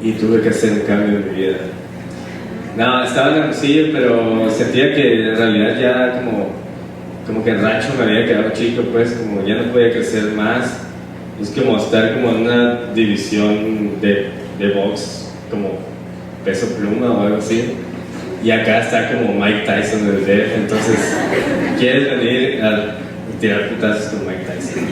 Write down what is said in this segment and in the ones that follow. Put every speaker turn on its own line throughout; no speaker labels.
y tuve que hacer un cambio en mi vida. No, estaba en Hermosillo, pero sentía que en realidad ya como que el rancho me había quedado chico, pues como ya no podía crecer más. Es como estar como en una división de box, como peso pluma o algo así. Y acá está como Mike Tyson del DF, entonces quieres venir a tirar putazos con Mike Tyson.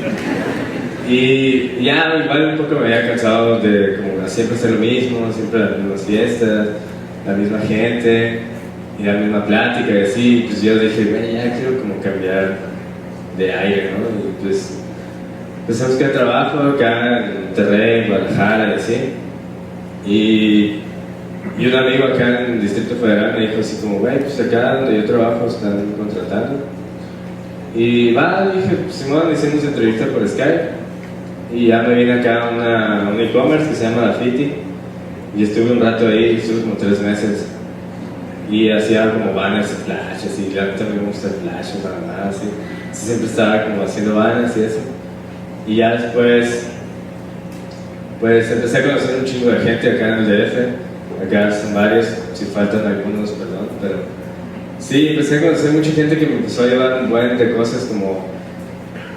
Y ya igual un poco me había cansado de como siempre hacer lo mismo, siempre las mismas fiestas, la misma gente y la misma plática y así. Pues yo dije, bueno, ya quiero como cambiar de aire, ¿no? Y pues empecé a buscar trabajo acá en Monterrey, Guadalajara y así. Y un amigo acá en el Distrito Federal me dijo así como, güey, pues acá donde yo trabajo están contratando. Y dije, pues Simón, hicimos entrevista por Skype. Y ya me vine acá a un e-commerce que se llama Dafiti. Y estuve un rato ahí, estuve como 3 meses. Y hacía como banners y flashes, y la neta me gusta el flash para nada, así. Entonces siempre estaba como haciendo banners y eso. Y ya después, pues empecé a conocer un chingo de gente acá en el DF. Acá son varios, si faltan algunos, perdón, pero sí, empecé a conocer mucha gente que me empezó a llevar un buen de cosas como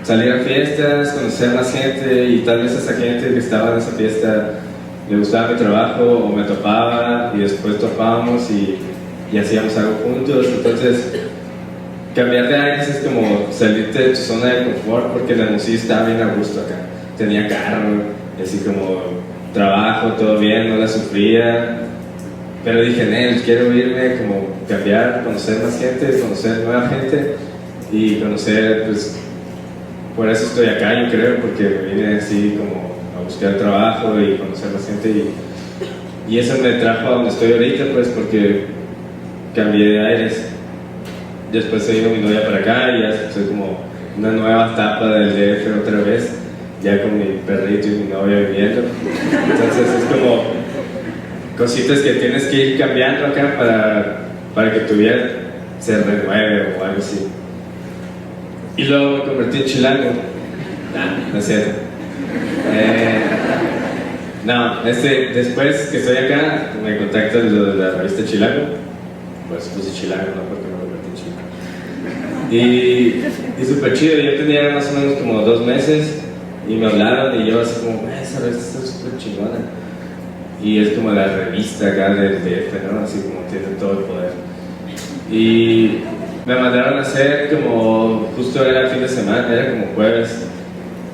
salir a fiestas, conocer más gente, y tal vez esa gente que estaba en esa fiesta le gustaba mi trabajo o me topaba y después topábamos y hacíamos algo juntos. Entonces cambiar de aires es como salirte de tu zona de confort, porque la música estaba bien a gusto acá, tenía carro, así como trabajo, todo bien, no la sufría. Pero dije, Nel, quiero irme, como cambiar, conocer más gente, conocer nueva gente y conocer, pues, por eso estoy acá, yo creo, porque me vine así como a buscar trabajo y conocer más gente y eso me trajo a donde estoy ahorita, pues, porque cambié de aires. Después se vino mi novia para acá y ya soy como una nueva etapa del DF otra vez, ya con mi perrito y mi novia viviendo. Entonces es como cositas que tienes que ir cambiando acá para que tu vida se renueve o algo así. Y luego me convertí en chilango. No es cierto. Después que estoy acá, me contactan lo de la revista Chilango. Pues puse chilango, no porque me convertí en chilango. Y súper chido, yo tenía más o menos como 2 meses y me hablaron y yo así como, esa revista está súper chingona. Y es como la revista acá del DF, ¿no? Así como tiene todo el poder. Y me mandaron a hacer como, justo era el fin de semana, era como jueves,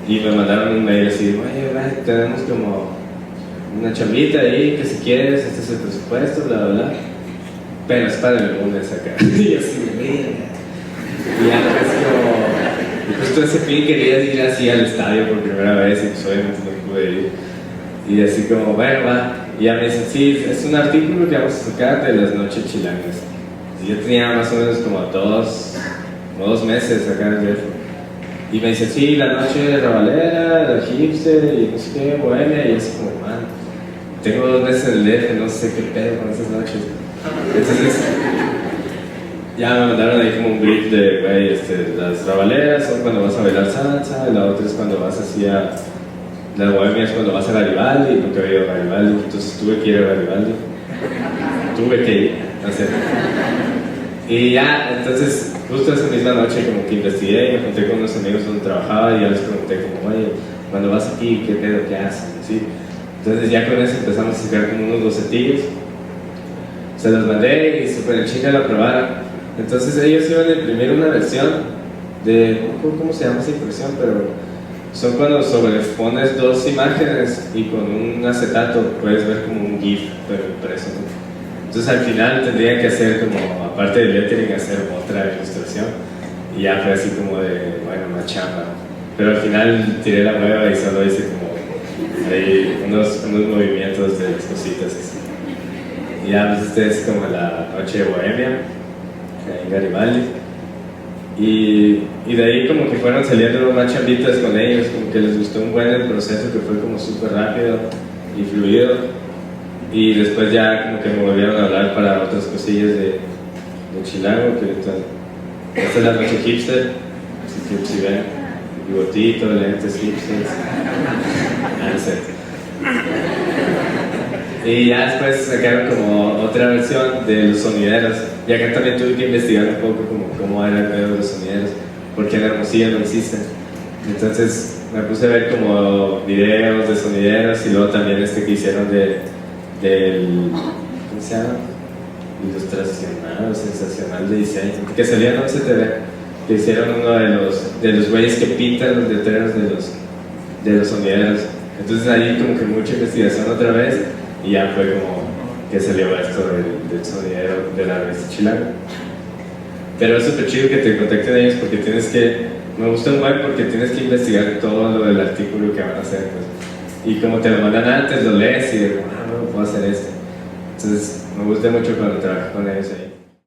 y me mandaron un mail así, oye, tenemos como una chambita ahí, que si quieres, este es el presupuesto, bla, bla, bla, pero es para el lunes acá. Y así, mira. Y ya es como, y justo ese fin quería ir así al estadio por primera vez, y pues obviamente no pude ir. Y así como, bueno, va. Y ya me dicen, sí, es un artículo que vamos a sacar de las noches chilangas. Y yo tenía más o menos como 2 meses acá en el DF. Y me dice, sí, la noche rabalera, la hipster, y no sé qué, bohemia. Y así como, man, tengo 2 meses en el DF, no sé qué pedo con esas noches. Entonces, ya me mandaron ahí como un brief de, güey, las rabaleras son cuando vas a bailar salsa, y la otra es cuando vas así a... La bohemia es cuando vas a Garibaldi, nunca había ido a Garibaldi, entonces tuve que ir a Garibaldi. Tuve que ir, no sé. Y ya, entonces, justo esa misma noche como que investigué y me junté con unos amigos donde trabajaba y ya les pregunté como, oye, cuando vas aquí, ¿qué pedo, qué hacen? ¿Sí? Entonces ya con eso empezamos a sacar como unos bocetillos. Se los mandé y súper en chinga lo aprobaron. Entonces ellos iban a imprimir una versión de, no recuerdo cómo se llama esa impresión, pero son cuando sobrepones 2 imágenes y con un acetato puedes ver como un GIF, pero impreso, ¿no? Entonces al final tendría que hacer como, aparte del lettering, hacer otra ilustración. Y ya fue así como de, bueno, una chamba. Pero al final tiré la nueva y solo hice como ahí unos movimientos de las cositas así. Y ya pues es como la noche de bohemia en Garibaldi. Y de ahí como que fueron saliendo más chambitas con ellos, como que les gustó un buen el proceso, que fue como súper rápido y fluido. Y después ya como que me volvieron a hablar para otras cosillas de chilango, que ahorita esta es la noche hipster, así que si ven, bigotito, lentes hipsters. No sé. Y ya después sacaron como otra versión de los sonideros. Y acá también tuve que investigar un poco como cómo era el pedo de los sonideros, porque en Hermosillo no existen. Entonces me puse a ver como videos de sonideros y luego también que hicieron del, ¿cómo se llama? Ilustracional, sensacional de diseño, que salía en 11 TV, que hicieron uno de los güeyes que pintan los letreros de los sonideros. Entonces ahí como que mucha investigación otra vez y ya fue como que salió esto del sonidero de la revista Chilango. Pero es súper chido que te contacten ellos porque me gusta un buen porque tienes que investigar todo lo del artículo que van a hacer, pues. Y como te lo mandan antes, lo lees y dices, no puedo hacer esto. Entonces me gusta mucho cuando trabajo con ellos ahí.